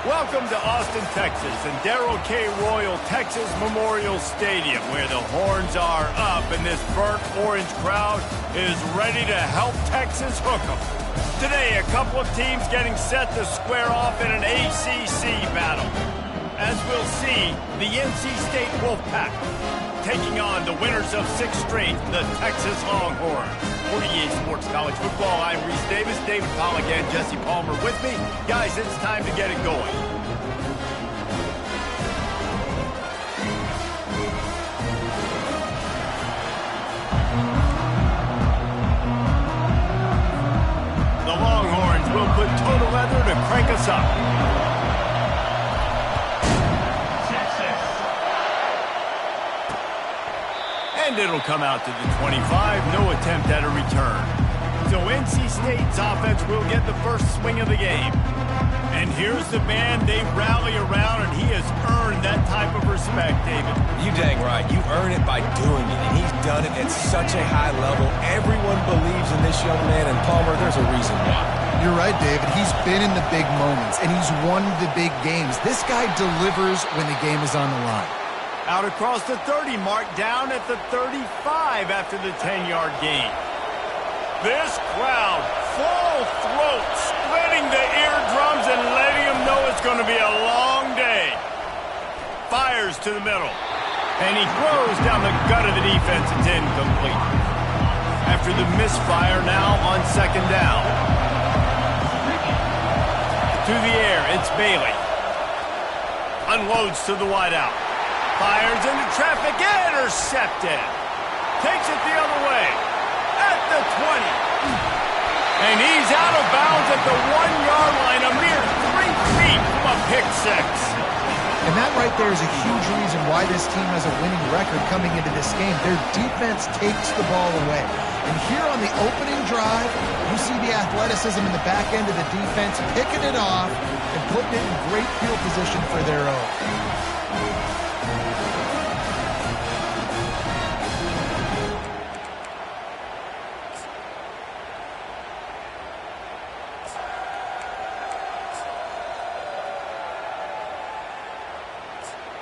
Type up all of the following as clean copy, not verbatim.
Welcome to Austin, Texas, and Darrell K. Royal Texas Memorial Stadium, where the horns are up and this burnt orange crowd is ready to help Texas hook 'em. Today, a couple of teams getting set to square off in an ACC battle. As we'll see, the NC State Wolfpack taking on the winners of 6 straight, the Texas Longhorns. For EA Sports College Football, I'm Reese Davis, David Pollack, and Jesse Palmer with me. Guys, it's time to get it going. The Longhorns will put total leather to crank us up. And it'll come out to the 25, no attempt at a return. So NC State's offense will get the first swing of the game. And here's the man they rally around, and he has earned that type of respect, David. You dang right. You earn it by doing it, and he's done it at such a high level. Everyone believes in this young man, and Palmer, there's a reason why. You're right, David. He's been in the big moments, and he's won the big games. This guy delivers when the game is on the line. Out across the 30 mark, down at the 35 after the 10-yard gain. This crowd, full throat, splitting the eardrums and letting them know it's going to be a long day. Fires to the middle. And he throws down the gut of the defense. It's incomplete. After the misfire now on 2nd down. To the air, it's Bailey. Unloads to the wideout. Fires into traffic, intercepted. Takes it the other way. At the 20. And he's out of bounds at the 1-yard line, a mere 3 feet from a pick six. And that right there is a huge reason why this team has a winning record coming into this game. Their defense takes the ball away. And here on the opening drive, you see the athleticism in the back end of the defense, picking it off and putting it in great field position for their own.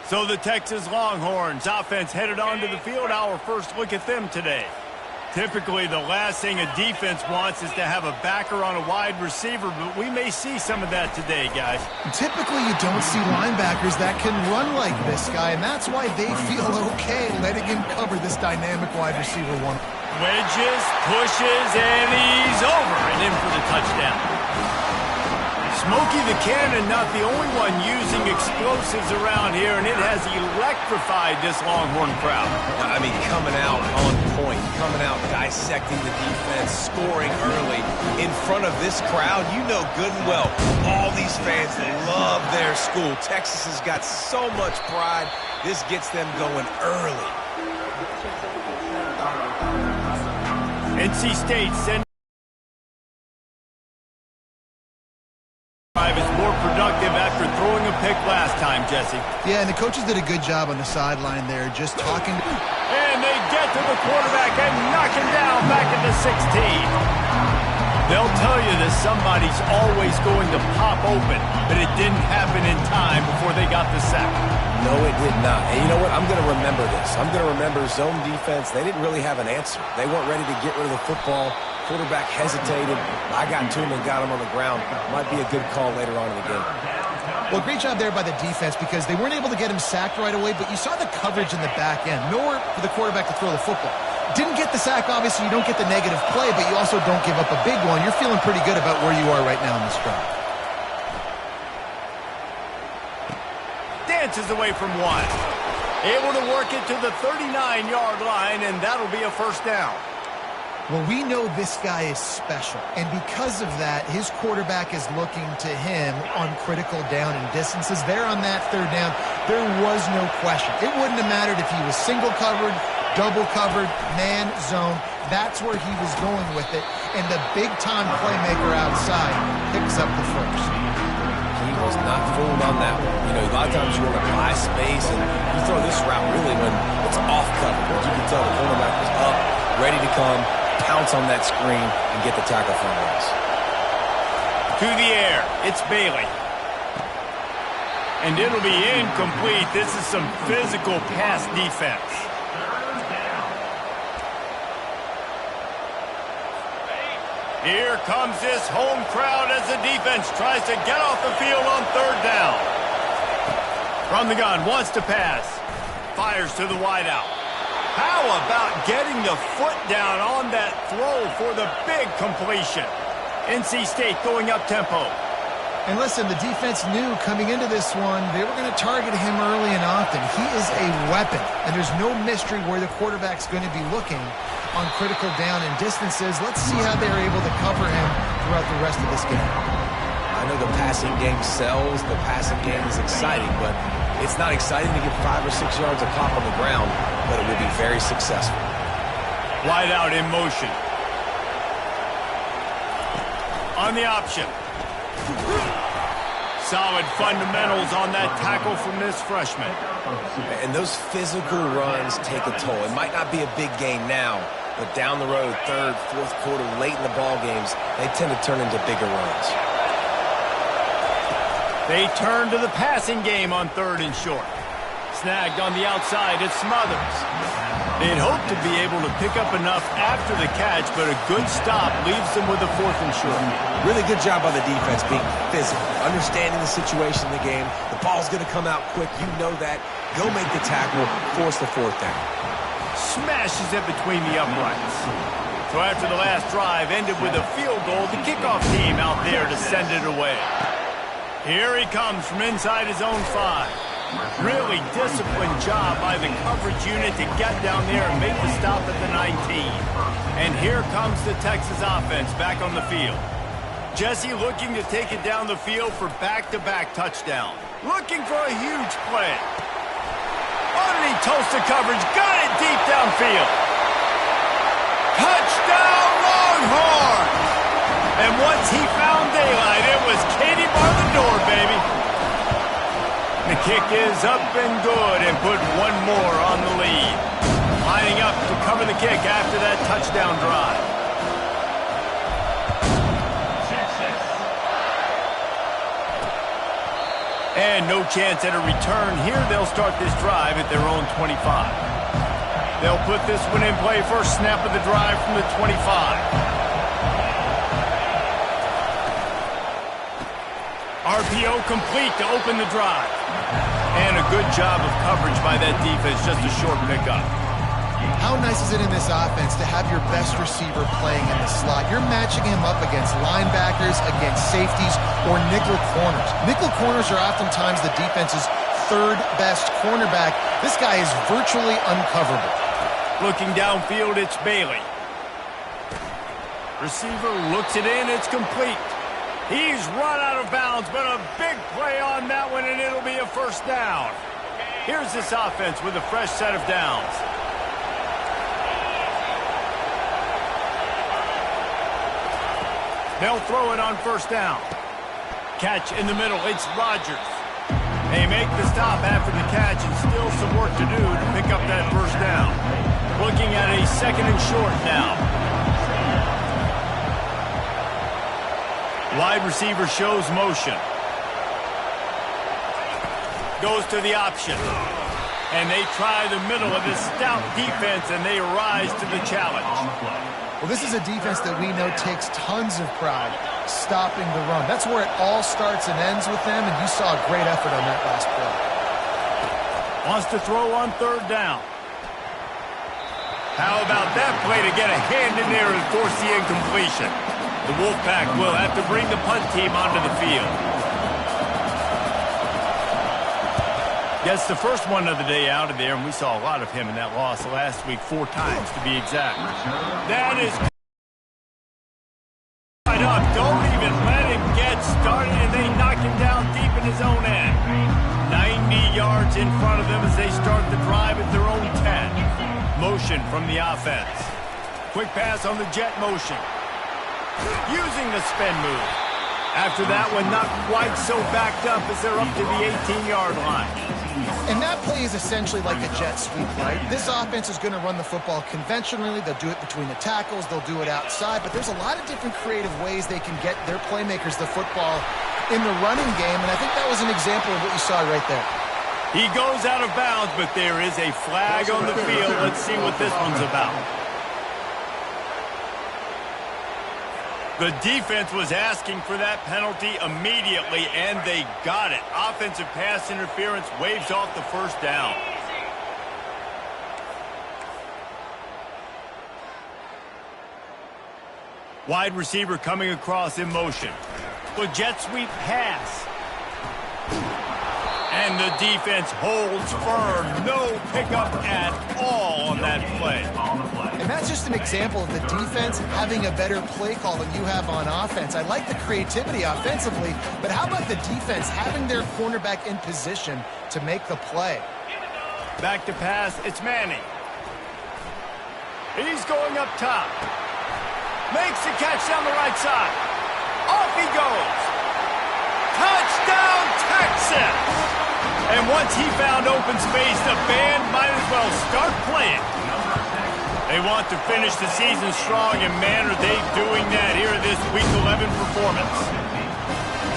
So the Texas Longhorns offense headed onto the field. Our first look at them today. Typically, the last thing a defense wants is to have a backer on a wide receiver, but we may see some of that today, guys. Typically, you don't see linebackers that can run like this guy, and that's why they feel okay letting him cover this dynamic wide receiver one. Wedges, pushes, and he's over and in for the touchdown. Smokey the Cannon, not the only one using explosives around here, and it has electrified this Longhorn crowd. I mean, coming out on point, coming out dissecting the defense, scoring early in front of this crowd. You know good and well, all these fans love their school. Texas has got so much pride. This gets them going early. NC State sending is more productive after throwing a pick last time, Jesse. Yeah, and the coaches did a good job on the sideline there, just talking. And they get to the quarterback and knock him down back at the 16. They'll tell you that somebody's always going to pop open, but it didn't happen in time before they got the sack. No, it did not. And you know what? I'm going to remember this. I'm going to remember zone defense. They didn't really have an answer. They weren't ready to get rid of the football. Quarterback hesitated. I got to him and got him on the ground. Might be a good call later on in the game. Well, great job there by the defense because they weren't able to get him sacked right away, but you saw the coverage in the back end. Nowhere for the quarterback to throw the football. Didn't get the sack, obviously. You don't get the negative play, but you also don't give up a big one. You're feeling pretty good about where you are right now in this drive. Dances away from one. Able to work it to the 39-yard line, and that'll be a first down. Well, we know this guy is special, and because of that, his quarterback is looking to him on critical down and distances. There on that 3rd down, there was no question. It wouldn't have mattered if he was single covered, double covered, man, zone. That's where he was going with it, and the big-time playmaker outside picks up the first. He was not fooled on that one. You know, a lot of times you want to buy space, and you throw this route really when it's off coverage. You can tell the cornerback was up, ready to come, pounce on that screen, and get the tackle for a loss. To the air, it's Bailey. And it'll be incomplete. This is some physical pass defense. Here comes this home crowd as the defense tries to get off the field on third down. From the gun, wants to pass. Fires to the wideout. How about getting the foot down on that throw for the big completion? NC State going up tempo. And listen, the defense knew coming into this one, they were going to target him early and often. He is a weapon, and there's no mystery where the quarterback's going to be looking on critical down and distances. Let's see how they're able to cover him throughout the rest of this game. I know the passing game sells, the passing game is exciting, but it's not exciting to get 5 or 6 yards a pop on the ground, but it will be very successful. Wide out in motion. On the option. Solid fundamentals on that tackle from this freshman. And those physical runs take a toll. It might not be a big gain now, but down the road, third, fourth quarter, late in the ball games, they tend to turn into bigger runs. They turn to the passing game on third and short. Snagged on the outside, it's Smothers. They'd hope to be able to pick up enough after the catch, but a good stop leaves them with a fourth and short. Really good job by the defense being physical, understanding the situation in the game. The ball's going to come out quick. You know that. Go make the tackle, force the fourth down. Smashes it between the uprights. So after the last drive ended with a field goal, the kickoff team out there to send it away. Here he comes from inside his own 5. Really disciplined job by the coverage unit to get down there and make the stop at the 19. And here comes the Texas offense back on the field. Jesse looking to take it down the field for back-to-back touchdown. Looking for a huge play. Underneath toasted coverage, got it deep downfield. Touchdown Longhorns! And once he found daylight, it was Katie bar the door, baby. The kick is up and good and put one more on the lead. Lining up to cover the kick after that touchdown drive. And no chance at a return here. They'll start this drive at their own 25. They'll put this one in play first snap of the drive from the 25. RPO complete to open the drive. And a good job of coverage by that defense, just a short pickup. How nice is it in this offense to have your best receiver playing in the slot? You're matching him up against linebackers, against safeties, or nickel corners. Nickel corners are oftentimes the defense's third best cornerback. This guy is virtually uncoverable. Looking downfield, it's Bailey. Receiver looks it in, it's complete. He's run out of bounds, but a big play on that one, and it'll be a first down. Here's this offense with a fresh set of downs. They'll throw it on first down. Catch in the middle, it's Rodgers. They make the stop after the catch, and still some work to do to pick up that first down. Looking at a second and short now. Wide receiver shows motion. Goes to the option. And they try the middle of this stout defense, and they rise to the challenge. Well, this is a defense that we know takes tons of pride stopping the run. That's where it all starts and ends with them, and you saw a great effort on that last play. Wants to throw on third down. How about that play to get a hand in there and force the incompletion? The Wolfpack will have to bring the punt team onto the field. Gets the first one of the day out of there, and we saw a lot of him in that loss last week, 4 times to be exact. That is right up. Don't even let him get started, and they knock him down deep in his own end. 90 yards in front of them as they start the drive at their own 10. Motion from the offense. Quick pass on the jet motion. Using the spin move. After that one, not quite so backed up as they're up to the 18-yard line. And that play is essentially like a jet sweep, right? This offense is going to run the football conventionally. They'll do it between the tackles. They'll do it outside. But there's a lot of different creative ways they can get their playmakers the football in the running game, and I think that was an example of what you saw right there. He goes out of bounds, but there is a flag on the field. Let's see what this one's about. The defense was asking for that penalty immediately, and they got it. Offensive pass interference waves off the first down. Wide receiver coming across in motion. The jet sweep pass. And the defense holds firm. No pickup at all on that play. And that's just an example of the defense having a better play call than you have on offense. I like the creativity offensively, but how about the defense having their cornerback in position to make the play? Back to pass, it's Manning. He's going up top. Makes the catch down the right side. Off he goes. Touchdown, Texas! And once he found open space, the band might as well start playing. They want to finish the season strong, and man, are they doing that here in this Week 11 performance.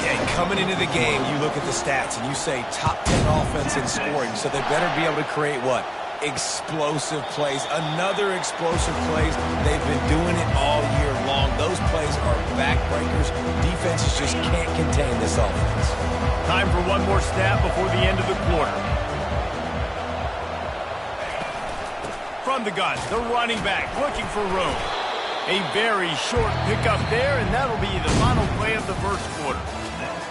Yeah, coming into the game, you look at the stats, and you say top 10 offense in scoring, so they better be able to create what? Explosive plays. Another explosive plays. They've been doing it all year long. Those plays are backbreakers. Defenses just can't contain this offense. Time for one more snap before the end of the quarter. From the gun, the running back looking for room. A very short pickup there, and that'll be the final play of the first quarter.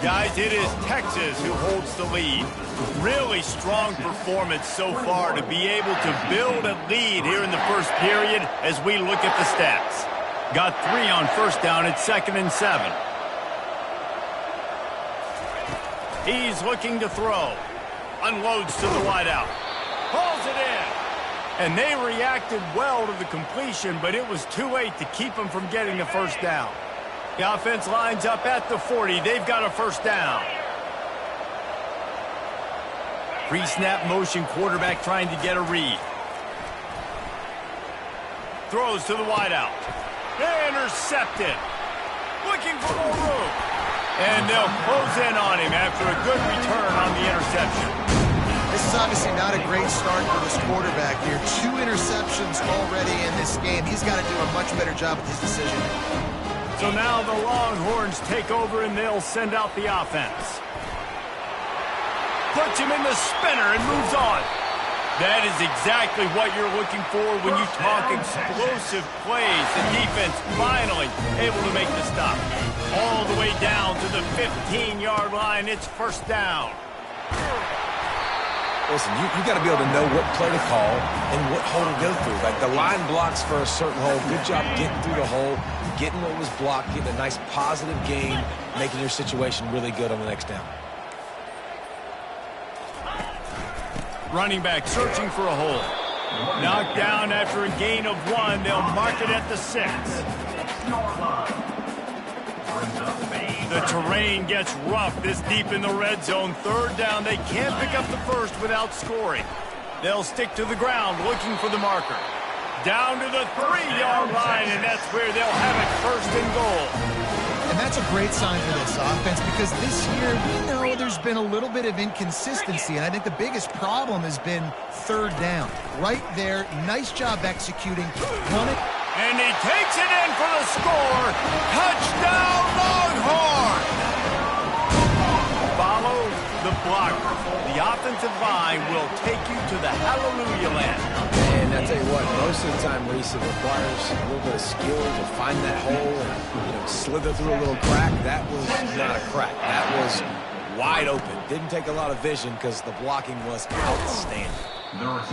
Guys, it is Texas who holds the lead. Really strong performance so far to be able to build a lead here in the first period as we look at the stats. Got 3 on first down at 2nd and 7. He's looking to throw. Unloads to the wideout. Pulls it in. And they reacted well to the completion, but it was too late to keep him from getting the first down. The offense lines up at the 40. They've got a first down. Pre-snap motion quarterback trying to get a read. Throws to the wideout. Intercepted. Looking for more room. And they'll close in on him after a good return on the interception. This is obviously not a great start for this quarterback here. 2 interceptions already in this game. He's got to do a much better job with his decision. So now the Longhorns take over and they'll send out the offense. Puts him in the spinner and moves on. That is exactly what you're looking for when you talk explosive plays. The defense finally able to make the stop. All the way down to the 15-yard line. It's first down. Listen, you got to be able to know what play to call and what hole to go through. Like the line blocks for a certain hole. Good job getting through the hole, getting what was blocked, getting a nice positive gain, making your situation really good on the next down. Running back searching for a hole. Knocked down after a gain of 1. They'll mark it at the 6. The terrain gets rough this deep in the red zone. 3rd down. They can't pick up the first without scoring. They'll stick to the ground looking for the marker. Down to the 3-yard line, and that's where they'll have it 1st and goal. And that's a great sign for this offense because this year we know there's been a little bit of inconsistency, and I think the biggest problem has been 3rd down. Right there, nice job executing. Run it. And he takes it in for the score. Touchdown, Longhorn! Follow the blocker. The offensive line will take you to the hallelujah land. And I tell you what, most of the time, Reese, it requires a little bit of skill to find that hole and slither through a little crack. That was not a crack. That was wide open. Didn't take a lot of vision because the blocking was outstanding.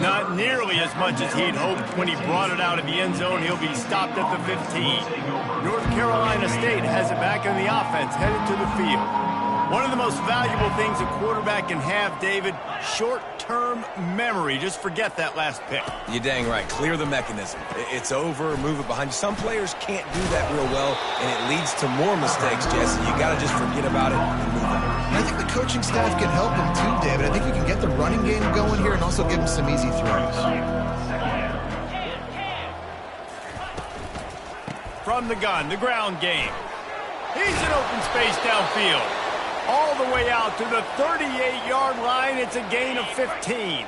Not nearly as much as he'd hoped when he brought it out of the end zone. He'll be stopped at the 15. North Carolina State has it back in the offense, headed to the field. One of the most valuable things a quarterback can have, David, short-term memory. Just forget that last pick. You're dang right. Clear the mechanism. It's over, move it behind you. Some players can't do that real well, and it leads to more mistakes, Jesse. You got to just forget about it and move on. And I think the coaching staff can help him too, David. I think you can get the running game going here and also give him some easy throws. From the gun, the ground game. He's in open space downfield. all the way out to the 38-yard line. It's a gain of 15.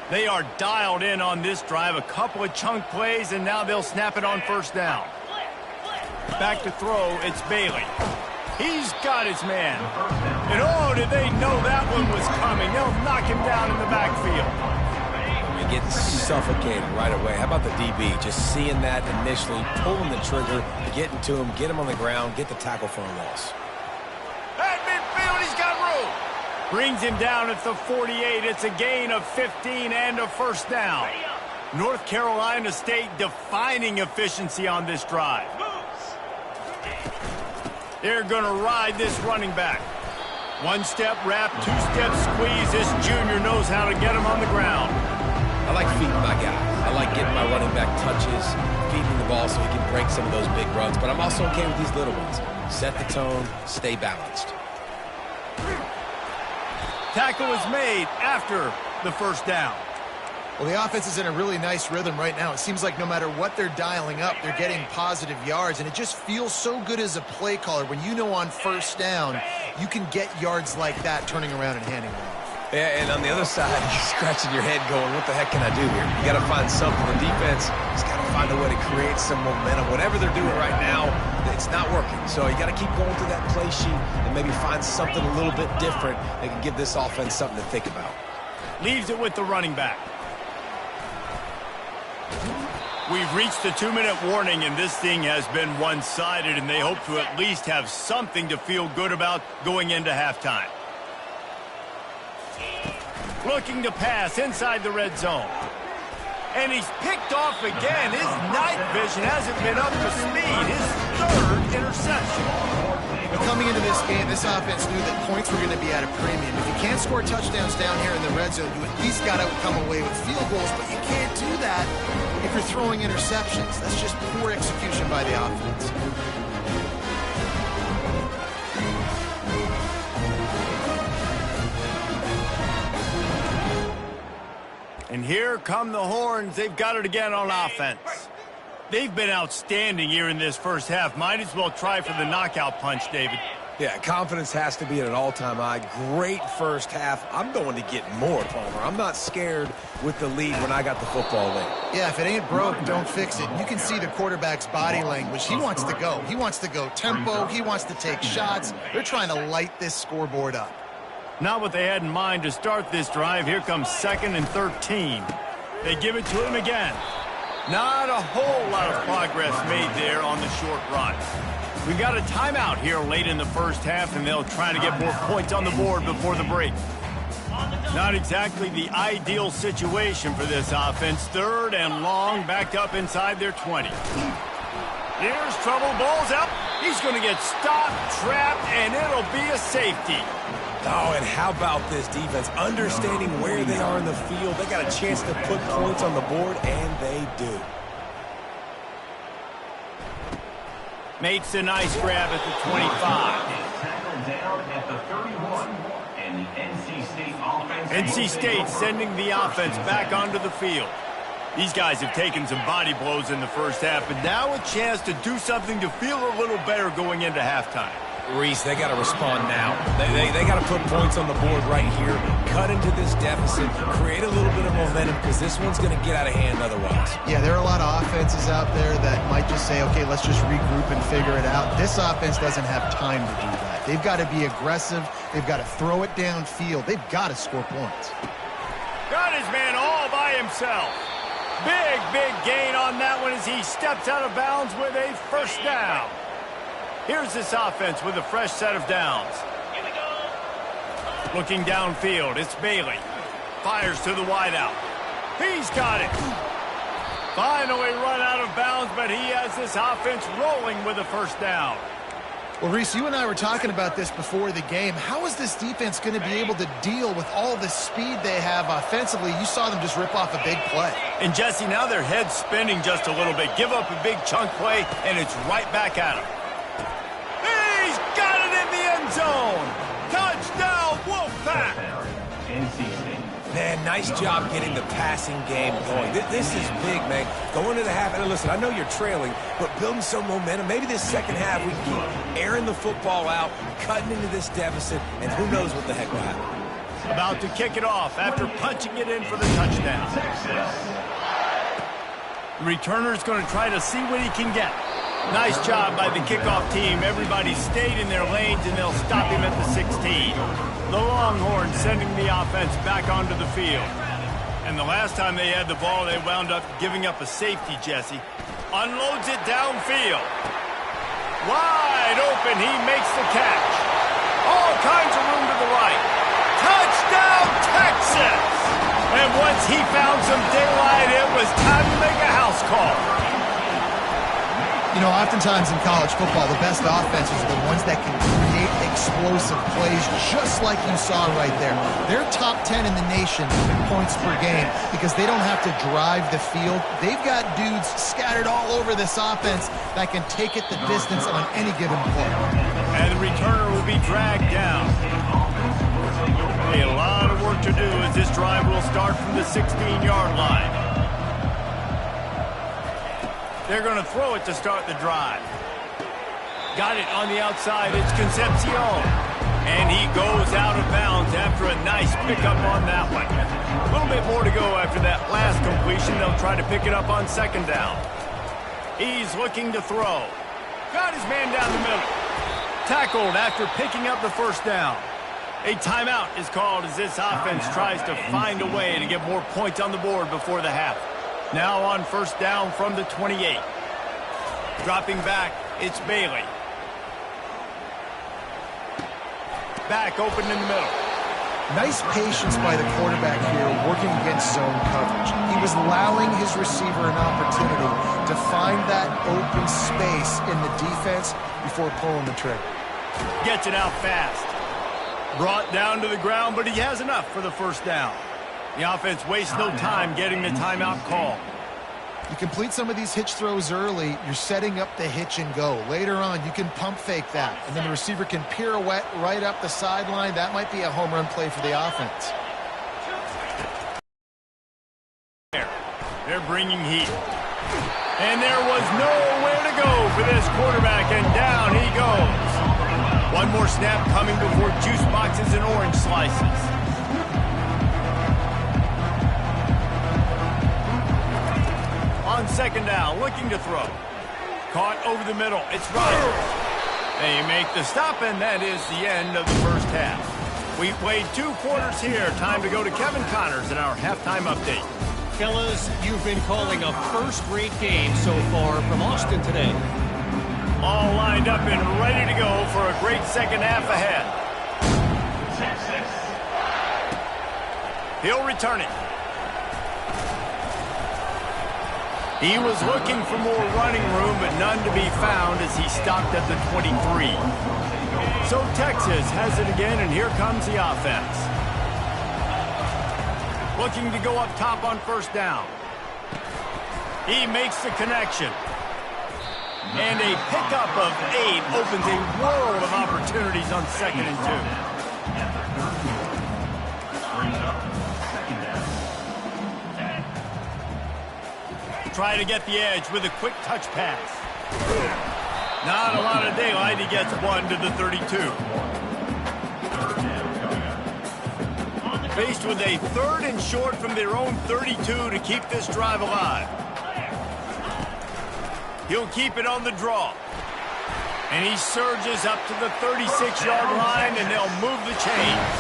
They are dialed in on this drive. A couple of chunk plays, and now they'll snap it on first down. Back to throw, it's Bailey. He's got his man. And oh, did they know that one was coming. They'll knock him down in the backfield. You're getting suffocated right away. How about the DB? Just seeing that initially, pulling the trigger, getting to him, get him on the ground, get the tackle for a loss. At midfield, he's got room. Brings him down at the 48. It's a gain of 15 and a first down. North Carolina State defining efficiency on this drive. They're going to ride this running back. One-step wrap, two-step squeeze. This junior knows how to get him on the ground. I like feeding my guy. I like getting my running back touches, feeding the ball so he can break some of those big runs. But I'm also okay with these little ones. Set the tone, stay balanced. Tackle is made after the first down. Well, the offense is in a really nice rhythm right now. It seems like no matter what they're dialing up, they're getting positive yards, and it just feels so good as a play caller when you know on first down you can get yards like that turning around and handing them off. Yeah, and on the other side, you're scratching your head going, what the heck can I do here? You got to find something. The defense has got to find a way to create some momentum. Whatever they're doing right now, it's not working. So you got to keep going through that play sheet and maybe find something a little bit different that can give this offense something to think about. Leaves it with the running back. We've reached the 2-minute warning, and this thing has been one-sided, and they hope to at least have something to feel good about going into halftime. Looking to pass inside the red zone. And he's picked off again. His night vision hasn't been up to speed. His third interception. But coming into this game, this offense knew that points were going to be at a premium. If you can't score touchdowns down here in the red zone, you at least got to come away with field goals, but you can't do that if you're throwing interceptions. That's just poor execution by the offense. And here come the Horns. They've got it again on offense. They've been outstanding here in this first half. Might as well try for the knockout punch, David. Yeah, confidence has to be at an all-time high. Great first half. I'm going to get more, Palmer. I'm not scared with the lead when I got the football late. Yeah, if it ain't broke, don't fix it. You can see the quarterback's body language. He wants to go. He wants to go tempo. He wants to take shots. They're trying to light this scoreboard up. Not what they had in mind to start this drive. Here comes 2nd and 13. They give it to him again. Not a whole lot of progress made there on the short run. We've got a timeout here late in the first half, and they'll try to get more points on the board before the break. Not exactly the ideal situation for this offense. 3rd and long, backed up inside their 20. Here's trouble. Ball's out. He's going to get stopped, trapped, and it'll be a safety. Oh, and how about this defense? Understanding where they are in the field. They got a chance to put points on the board, and they do. Makes a nice grab at the 25. NC State sending the offense back onto the field. These guys have taken some body blows in the first half, but now a chance to do something to feel a little better going into halftime. Reese, they got to respond now. They got to put points on the board right here, cut into this deficit, create a little bit of momentum, because this one's going to get out of hand otherwise. Yeah, there are a lot of offenses out there that might just say, okay, let's just regroup and figure it out. This offense doesn't have time to do that. They've got to be aggressive. They've got to throw it downfield. They've got to score points. Got his man all by himself. Big gain on that one as he steps out of bounds with a first down. Here's this offense with a fresh set of downs. Looking downfield, it's Bailey. Fires to the wideout. He's got it. Finally run out of bounds, but he has this offense rolling with a first down. Well, Reese, you and I were talking about this before the game. How is this defense going to be able to deal with all the speed they have offensively? You saw them just rip off a big play. And, Jesse, now their head's spinning just a little bit. Give up a big chunk play, and it's right back at him. He's got it in the end zone. Touchdown, Wolfpack. Man, nice job getting the passing game going. This is big, man. Going to the half, and listen, I know you're trailing, but building some momentum. Maybe this second half we keep airing the football out, cutting into this deficit, and who knows what the heck will happen. About to kick it off after punching it in for the touchdown. The returner's going to try to see what he can get. Nice job by the kickoff team. Everybody stayed in their lanes, and they'll stop him at the 16. The Longhorns sending the offense back onto the field. And the last time they had the ball, they wound up giving up a safety, Jesse. Unloads it downfield. Wide open, he makes the catch. All kinds of room to the right. Touchdown, Texas! And once he found some daylight, it was time to make a house call. You know, oftentimes in college football, the best offenses are the ones that can create explosive plays, just like you saw right there. They're top 10 in the nation in points per game because they don't have to drive the field. They've got dudes scattered all over this offense that can take it the distance on any given play. And the returner will be dragged down. A lot of work to do as this drive will start from the 16-yard line. They're going to throw it to start the drive. Got it on the outside. It's Concepcion. And he goes out of bounds after a nice pickup on that one. A little bit more to go after that last completion. They'll try to pick it up on second down. He's looking to throw. Got his man down the middle. Tackled after picking up the first down. A timeout is called as this offense tries to find a way to get more points on the board before the half. Now on first down from the 28. Dropping back, it's Bailey. Back open in the middle. Nice patience by the quarterback here working against zone coverage. He was allowing his receiver an opportunity to find that open space in the defense before pulling the trigger. Gets it out fast. Brought down to the ground, but he has enough for the first down. The offense wastes no time getting the timeout call. You complete some of these hitch throws early, you're setting up the hitch and go. Later on, you can pump fake that, and then the receiver can pirouette right up the sideline. That might be a home run play for the offense. They're bringing heat. And there was nowhere to go for this quarterback, and down he goes. One more snap coming before juice boxes and orange slices. On second down, looking to throw. Caught over the middle. It's Rodgers. They make the stop, and that is the end of the first half. We played 2 quarters here. Time to go to Kevin Connors in our halftime update. Fellas, you've been calling a first-rate game so far from Austin today. All lined up and ready to go for a great second half ahead. He'll return it. He was looking for more running room, but none to be found as he stopped at the 23. So Texas has it again, and here comes the offense. Looking to go up top on first down. He makes the connection. And a pickup of 8 opens a world of opportunities on second and 2. Try to get the edge with a quick touch pass. Not a lot of daylight. He gets 1 to the 32. Faced with a 3rd and short from their own 32 to keep this drive alive. He'll keep it on the draw. And he surges up to the 36-yard line, and they'll move the chains.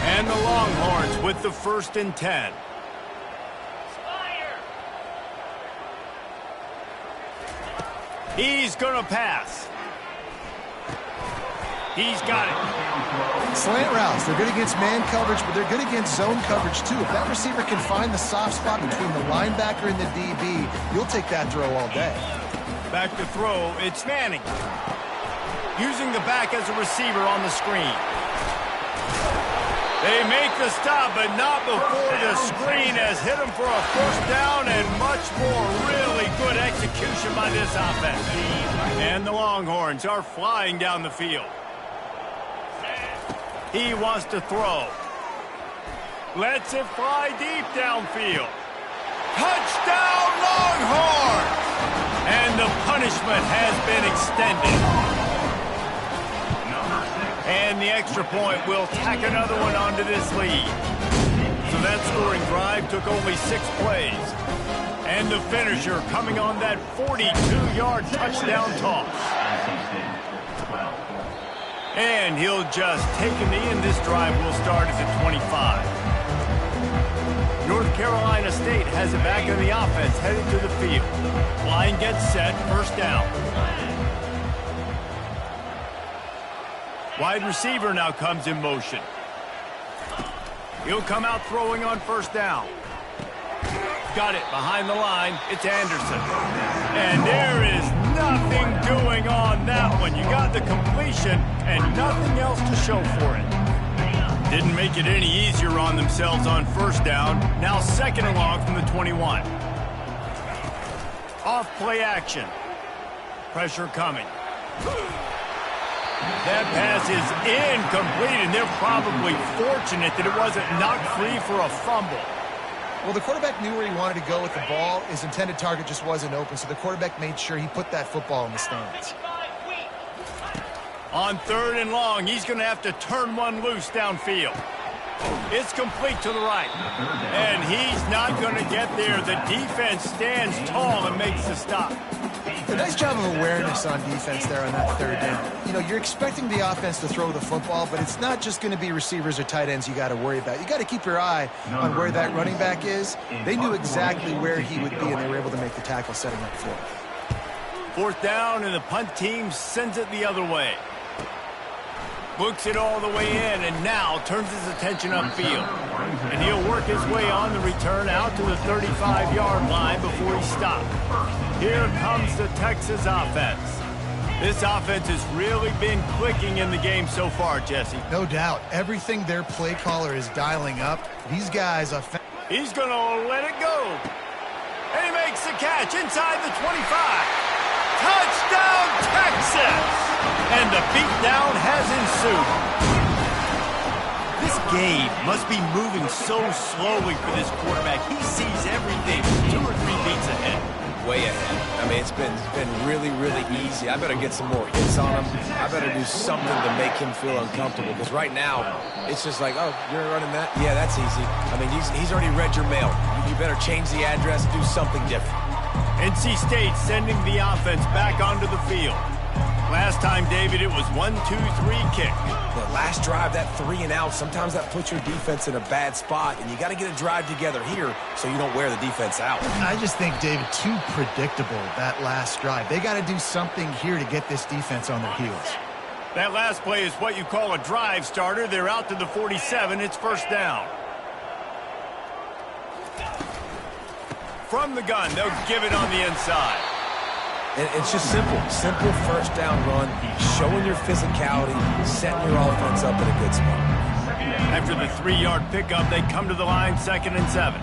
And the Longhorns with the 1st and 10. He's going to pass. He's got it. Slant routes, they're good against man coverage, but they're good against zone coverage too. If that receiver can find the soft spot between the linebacker and the DB, you'll take that throw all day. Back to throw, it's Manning. Using the back as a receiver on the screen. They make the stop, but not before the screen has hit him for a first down, and much more really good execution by this offense. And the Longhorns are flying down the field. He wants to throw. Lets it fly deep downfield. Touchdown, Longhorns! And the punishment has been extended. And the extra point will tack another one onto this lead. So that scoring drive took only 6 plays. And the finisher coming on that 42-yard touchdown toss. And he'll just take a knee, and this drive will start at the 25. North Carolina State has it back in the offense, headed to the field. Line gets set, first down. Wide receiver now comes in motion. He'll come out throwing on first down. Got it behind the line. It's Anderson. And there is nothing doing on that one. You got the completion and nothing else to show for it. Didn't make it any easier on themselves on first down. Now second and long from the 21. Off play action. Pressure coming. That pass is incomplete, and they're probably fortunate that it wasn't knocked free for a fumble. Well, the quarterback knew where he wanted to go with the ball. His intended target just wasn't open, so the quarterback made sure he put that football in the stands. On third and long, he's going to have to turn one loose downfield. It's complete to the right. And he's not going to get there. The defense stands tall and makes the stop. A nice job of awareness on defense there on that third down. You know, you're expecting the offense to throw the football, but it's not just going to be receivers or tight ends you got to worry about. You got to keep your eye on where that running back is. They knew exactly where he would be, and they were able to make the tackle setting up for it. Fourth down, and the punt team sends it the other way. Books it all the way in, and now turns his attention upfield. And he'll work his way on the return out to the 35-yard line before he stopped. Here comes the Texas offense. This offense has really been clicking in the game so far, Jesse. No doubt. Everything their play caller is dialing up. These guys are... He's going to let it go. And he makes the catch inside the 25. Touchdown, Texas! And the beatdown has ensued. This game must be moving so slowly for this quarterback. He sees everything 2 or 3 beats ahead. Way ahead. I mean, it's been really, really easy. I better get some more hits on him. I better do something to make him feel uncomfortable, because right now, it's just like, oh, you're running that? Yeah, that's easy. I mean, he's already read your mail. You better change the address, do something different. NC State sending the offense back onto the field. Last time, David, it was 1-2-3 kick. The last drive, that 3 and out, sometimes that puts your defense in a bad spot, and you got to get a drive together here so you don't wear the defense out. I just think, David, too predictable, that last drive. They got to do something here to get this defense on their heels. That last play is what you call a drive starter. They're out to the 47. It's first down. From the gun, they'll give it on the inside. And it's just simple first down run, showing your physicality, setting your offense up in a good spot. After the 3-yard pickup, they come to the line, 2nd and 7.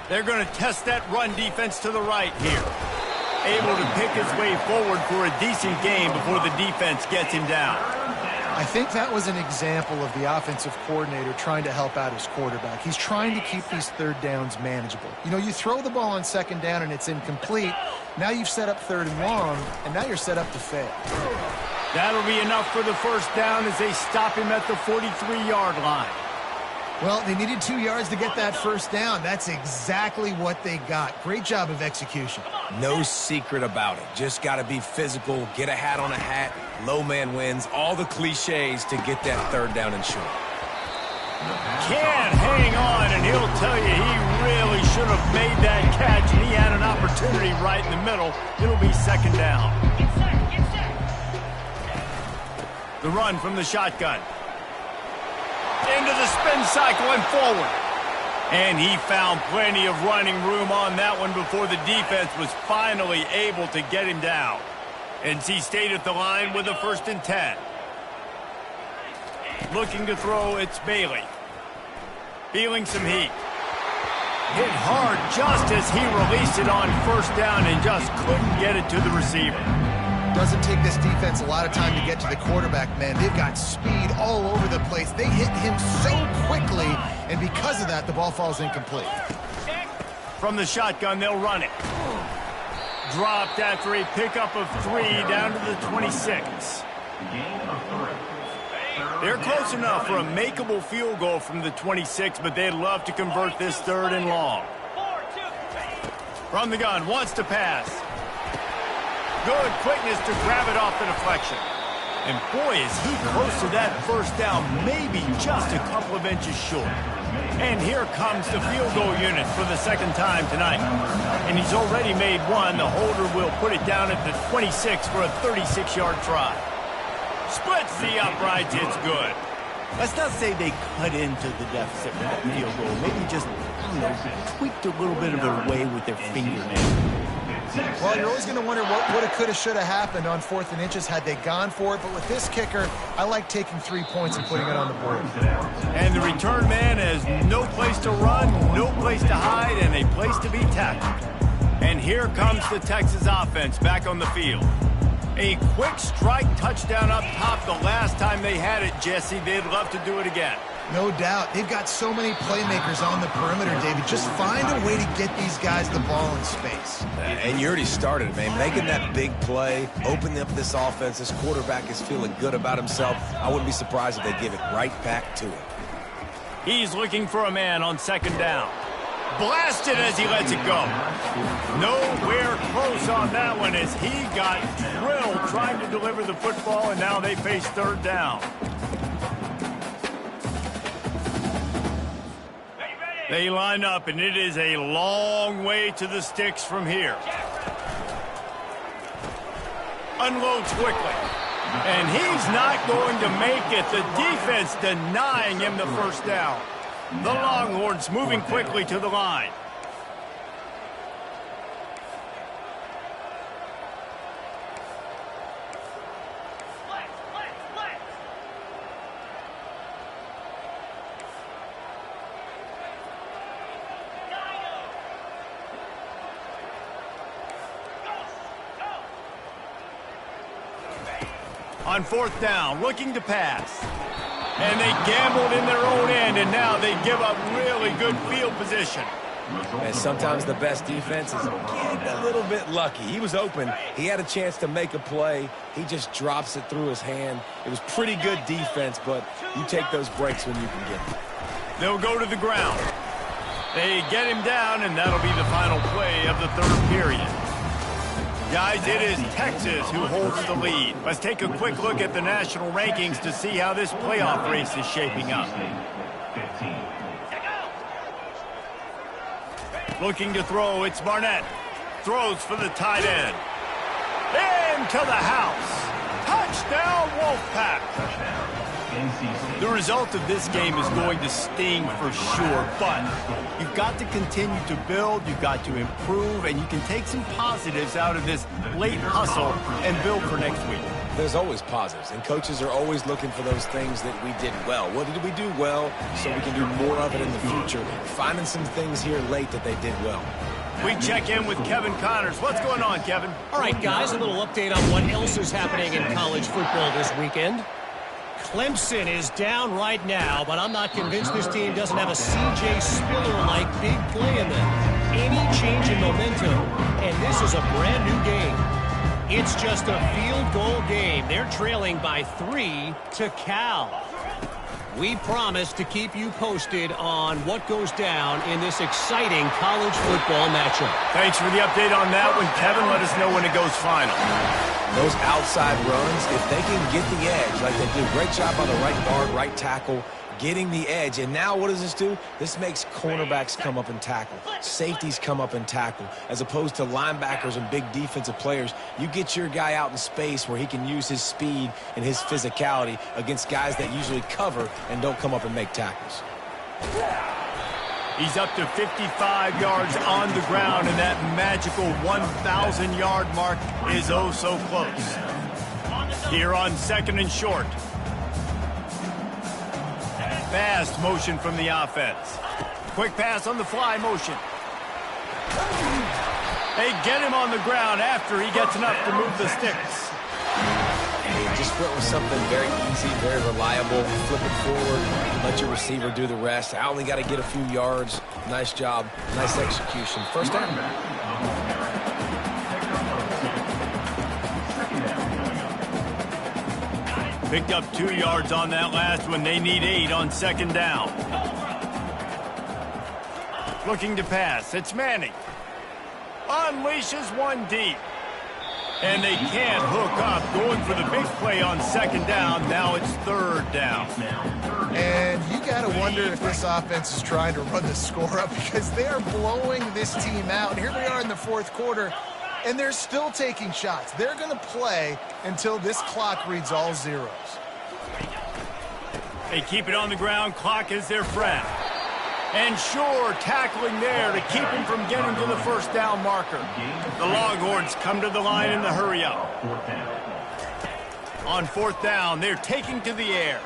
They're going to test that run defense to the right here. Able to pick his way forward for a decent game before the defense gets him down. I think that was an example of the offensive coordinator trying to help out his quarterback. He's trying to keep these third downs manageable. You know, you throw the ball on second down and it's incomplete. Now you've set up third and long, and now you're set up to fail. That'll be enough for the first down as they stop him at the 43-yard line. Well, they needed 2 yards to get that first down. That's exactly what they got. Great job of execution. No secret about it. Just got to be physical, get a hat on a hat, low man wins, all the cliches to get that third down and short. Can't hang on, and he'll tell you he really should have made that catch, and he had an opportunity right in the middle. It'll be second down. The run from the shotgun. Into the spin cycle and forward. And he found plenty of running room on that one before the defense was finally able to get him down. NC State at the line with a 1st and 10. Looking to throw, it's Bailey. Feeling some heat. Hit hard just as he released it on first down and just couldn't get it to the receiver. Doesn't take this defense a lot of time to get to the quarterback, man. They've got speed all over the place. They hit him so quickly, and because of that, the ball falls incomplete. From the shotgun, they'll run it. Dropped after a pickup of 3 down to the 26. They're close enough for a makeable field goal from the 26, but they'd love to convert this 3rd and long. From the gun, wants to pass. Good quickness to grab it off the deflection. And boy, is he close to that first down, maybe just a couple of inches short. And here comes the field goal unit for the 2nd time tonight. And he's already made one. The holder will put it down at the 26 for a 36-yard try. Splits the uprights, it's good. Let's not say they cut into the deficit with that field goal. Maybe just, tweaked a little bit of their way with their fingernail. Well, you're always going to wonder what woulda, coulda, shoulda happened on 4th and inches had they gone for it. But with this kicker, I like taking 3 points and putting it on the board. And the return man has no place to run, no place to hide, and a place to be tackled. And here comes the Texas offense back on the field. A quick strike touchdown up top the last time they had it, Jesse. They'd love to do it again. No doubt. They've got so many playmakers on the perimeter, David. Just find a way to get these guys the ball in space. And you already started it, man. Making that big play, opening up this offense. This quarterback is feeling good about himself. I wouldn't be surprised if they give it right back to him. He's looking for a man on 2nd down. Blasted as he lets it go. Nowhere close on that one as he got drilled trying to deliver the football, and now they face 3rd down. They line up, and it is a long way to the sticks from here. Unloads quickly. And he's not going to make it. The defense denying him the first down. The Longhorns moving quickly to the line. On 4th down, looking to pass. And they gambled in their own end, and now they give up really good field position. And sometimes the best defense is getting a little bit lucky. He was open. He had a chance to make a play. He just drops it through his hand. It was pretty good defense, but you take those breaks when you can get them. They'll go to the ground. They get him down, and that'll be the final play of the 3rd period. Guys, it is Texas who holds the lead. Let's take a quick look at the national rankings to see how this playoff race is shaping up. Looking to throw, it's Barnett. Throws for the tight end. Into the house. Touchdown, Wolfpack. The result of this game is going to sting for sure, but you've got to continue to build, you've got to improve, and you can take some positives out of this late hustle and build for next week. There's always positives, and coaches are always looking for those things that we did well. What did we do well so we can do more of it in the future? Finding some things here late that they did well. We check in with Kevin Connors. What's going on, Kevin? All right, guys, a little update on what else is happening in college football this weekend. Clemson is down right now, but I'm not convinced this team doesn't have a C.J. Spiller-like big play in them. Any change in momentum, and this is a brand new game. It's just a field goal game. They're trailing by 3 to Cal. We promise to keep you posted on what goes down in this exciting college football matchup. Thanks for the update on that one, Kevin. Let us know when it goes final. Those outside runs, if they can get the edge, like they do, great job by the right guard, right tackle, getting the edge. And now what does this do? This makes cornerbacks come up and tackle. Safeties come up and tackle. As opposed to linebackers and big defensive players, you get your guy out in space where he can use his speed and his physicality against guys that usually cover and don't come up and make tackles. He's up to 55 yards on the ground, and that magical 1,000-yard mark is oh so close. Here on 2nd and short. Fast motion from the offense. Quick pass on the fly motion. They get him on the ground after he gets enough to move the sticks. Just went with something very easy, very reliable. Flip it forward, let your receiver do the rest. I only got to get a few yards. Nice job, nice execution. First down. Picked up 2 yards on that last one. They need 8 on second down. Looking to pass. It's Manning. Unleashes one deep. And they can't hook up. Going for the big play on second down. Now it's third down. And you got to wonder if this offense is trying to run the score up because they are blowing this team out. And here we are in the fourth quarter, and they're still taking shots. They're going to play until this clock reads all zeros. They keep it on the ground. Clock is their friend. And sure, tackling there to keep him from getting to the first down marker. The Longhorns come to the line in the hurry-up. On fourth down, they're taking to the air.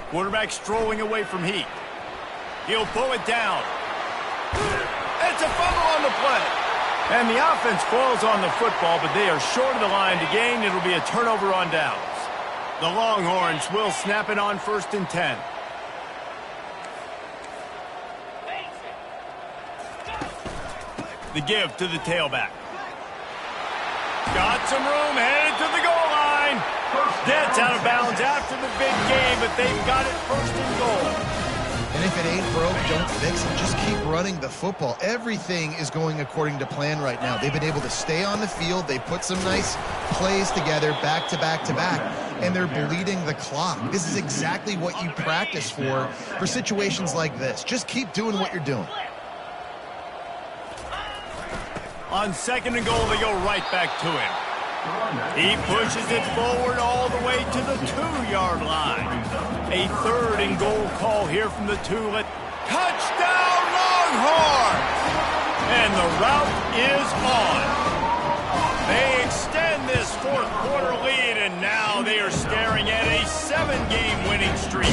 Quarterback strolling away from Heat. He'll pull it down. It's a fumble on the play. And the offense falls on the football, but they are short of the line to gain. It'll be a turnover on downs. The Longhorns will snap it on 1st and 10. The give to the tailback. Got some room, headed to the goal line. Gets out of bounds after the big game, but they've got it 1st and goal. And if it ain't broke, don't fix it. Just keep running the football. Everything is going according to plan right now. They've been able to stay on the field. They put some nice plays together back to back to back, and they're bleeding the clock. This is exactly what you practice for situations like this. Just keep doing what you're doing. On 2nd and goal, they go right back to him. He pushes it forward all the way to the 2-yard line. A 3rd and goal call here from the 2. Touchdown, Longhorns! And the route is on. They extend this fourth quarter lead, and now they are staring at a 7-game winning streak.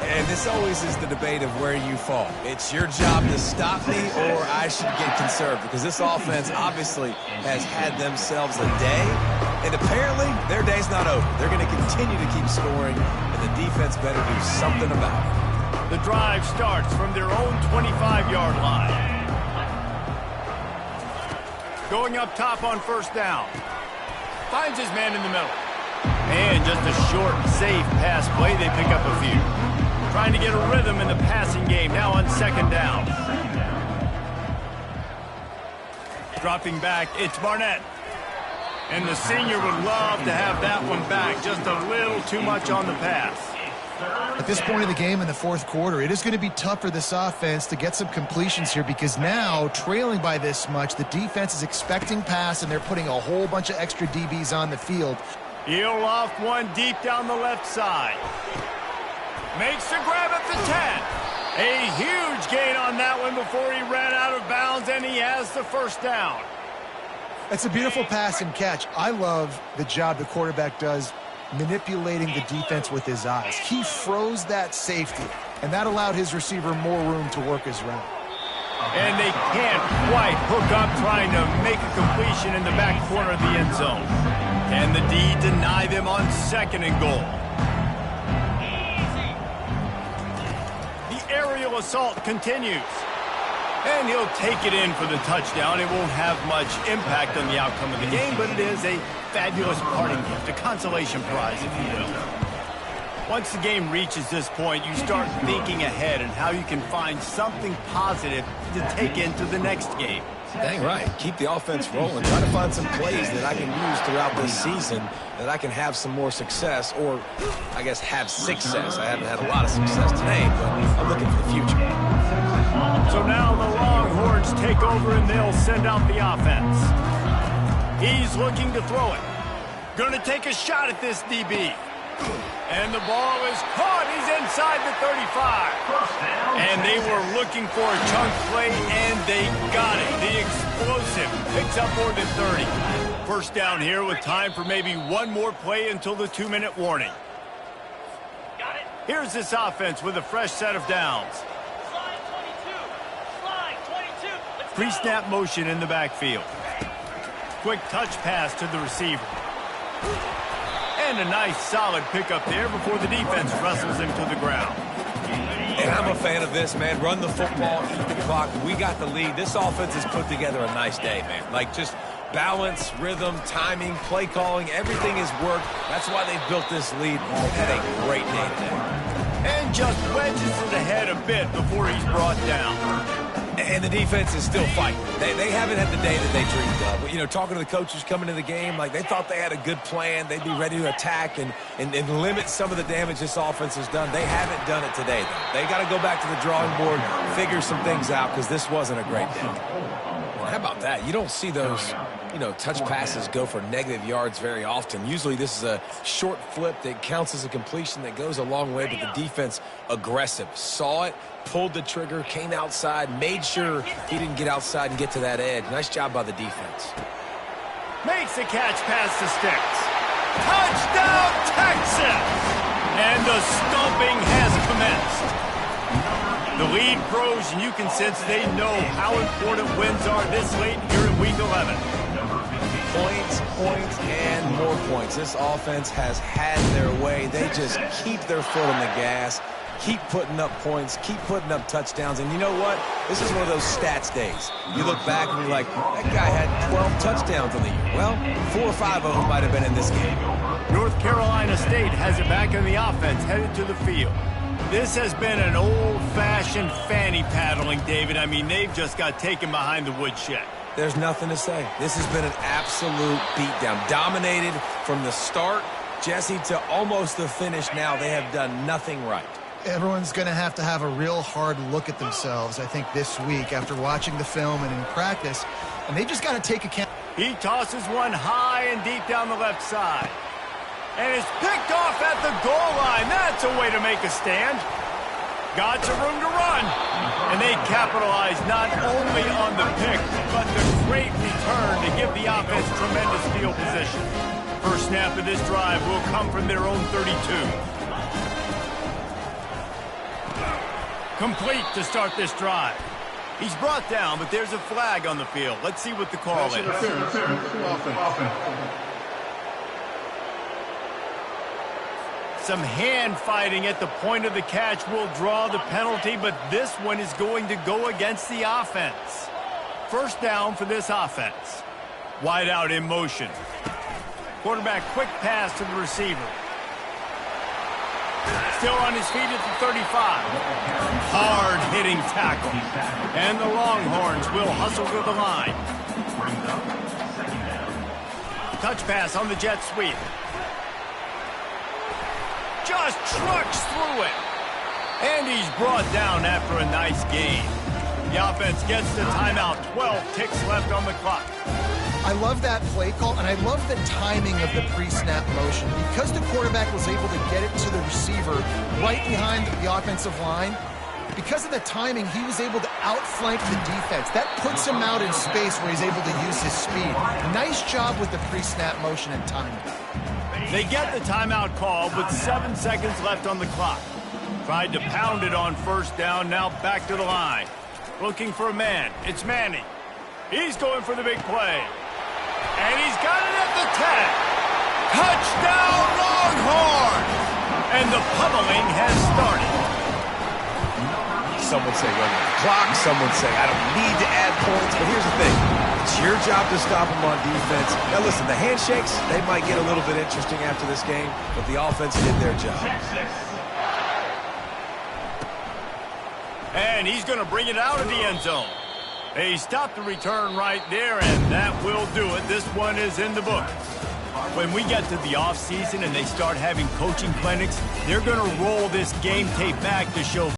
And this always is the debate of where you fall. It's your job to stop me, or I should get conserved, because this offense obviously has had themselves a day, and apparently their day's not over. They're going to continue to keep scoring, and the defense better do something about it. The drive starts from their own 25-yard line. Going up top on 1st down. Finds his man in the middle. And just a short, safe pass play. They pick up a few. Trying to get a rhythm in the passing game. Now on 2nd down. Dropping back, it's Barnett. And the senior would love to have that one back. Just a little too much on the pass. At this point of the game in the fourth quarter, it is going to be tough for this offense to get some completions here because now, trailing by this much, the defense is expecting pass, and they're putting a whole bunch of extra DBs on the field. He'll loft one deep down the left side. Makes the grab at the 10. A huge gain on that one before he ran out of bounds, and he has the 1st down. That's a beautiful pass and catch. I love the job the quarterback does manipulating the defense with his eyes. He froze that safety, and that allowed his receiver more room to work his route. And they can't quite hook up trying to make a completion in the back corner of the end zone. Can the D deny them on 2nd and goal? Aerial assault continues. And he'll take it in for the touchdown. It won't have much impact on the outcome of the game, but it is a fabulous parting gift, a consolation prize, if you will. Once the game reaches this point, you start thinking ahead and how you can find something positive to take into the next game. Dang right. Keep the offense rolling. Try to find some plays that I can use throughout this season that I can have some more success, or I guess have success. I haven't had a lot of success today, but I'm looking for the future. So now the Longhorns take over and they'll send out the offense. He's looking to throw it. Gonna take a shot at this DB. And the ball is caught. He's inside the 35. And they were looking for a chunk play, and they got it. The explosive picks up more than 30. 1st down here with time for maybe one more play until the 2-minute warning. Here's this offense with a fresh set of downs. Pre-snap motion in the backfield. Quick touch pass to the receiver. And a nice solid pickup there before the defense wrestles him to the ground. And I'm a fan of this, man. Run the football, eat the clock. We got the lead. This offense has put together a nice day, man. Like, just balance, rhythm, timing, play calling, everything has worked. That's why they've built this lead. They've had a great day today. And just wedges it ahead a bit before he's brought down. And the defense is still fighting. They haven't had the day that they dreamed of. You know, talking to the coaches coming into the game, like they thought they had a good plan. They'd be ready to attack and limit some of the damage this offense has done. They haven't done it today, though. They got to go back to the drawing board, figure some things out, because this wasn't a great day. How about that? You don't see those, touch passes go for negative yards very often. Usually this is a short flip that counts as a completion that goes a long way, but the defense aggressive. Saw it, pulled the trigger, came outside, made sure he didn't get outside and get to that edge. Nice job by the defense. Makes the catch past the sticks. Touchdown, Texas! And the stomping has commenced. The lead grows, and you can sense they know how important wins are this late here in Week 11. Points, and more points. This offense has had their way. They just keep their foot on the gas, keep putting up points, keep putting up touchdowns. And you know what? This is one of those stats days. You look back and you're like, that guy had 12 touchdowns on the year. Well, 4 or 5 of them might have been in this game. North Carolina State has it back in the offense, headed to the field. This has been an old-fashioned fanny paddling, David. I mean, they've just got taken behind the woodshed. There's nothing to say. This has been an absolute beatdown. Dominated from the start, Jesse, to almost the finish now. They have done nothing right. Everyone's going to have a real hard look at themselves, I think, this week after watching the film and in practice. And they just got to take account. He tosses one high and deep down the left side. And it's picked off at the goal line. That's a way to make a stand. Got some room to run. And they capitalize not only on the pick, but the great return to give the offense tremendous field position. First snap of this drive will come from their own 32. Complete to start this drive. He's brought down, but there's a flag on the field. Let's see what the call is. Some hand fighting at the point of the catch will draw the penalty, but this one is going to go against the offense. First down for this offense. Wide out in motion. Quarterback quick pass to the receiver. Still on his feet at the 35. Hard-hitting tackle. And the Longhorns will hustle to the line. Touch pass on the jet sweep. Just trucks through it. And he's brought down after a nice gain. The offense gets the timeout. 12 ticks left on the clock. I love that play call, and I love the timing of the pre-snap motion. Because the quarterback was able to get it to the receiver right behind the offensive line, because of the timing, he was able to outflank the defense. That puts him out in space where he's able to use his speed. Nice job with the pre-snap motion and timing. They get the timeout called with 7 seconds left on the clock. Tried to pound it on first down, now back to the line. Looking for a man. It's Manning. He's going for the big play. And he's got it at the 10. Touchdown, Longhorns! And the pummeling has started. Some would say run the clock. Some would say I don't need to add points. But here's the thing. It's your job to stop them on defense. Now, listen, the handshakes, they might get a little bit interesting after this game, but the offense did their job. And he's going to bring it out of the end zone. They stopped the return right there, and that will do it. This one is in the book. When we get to the offseason and they start having coaching clinics, they're going to roll this game tape back to show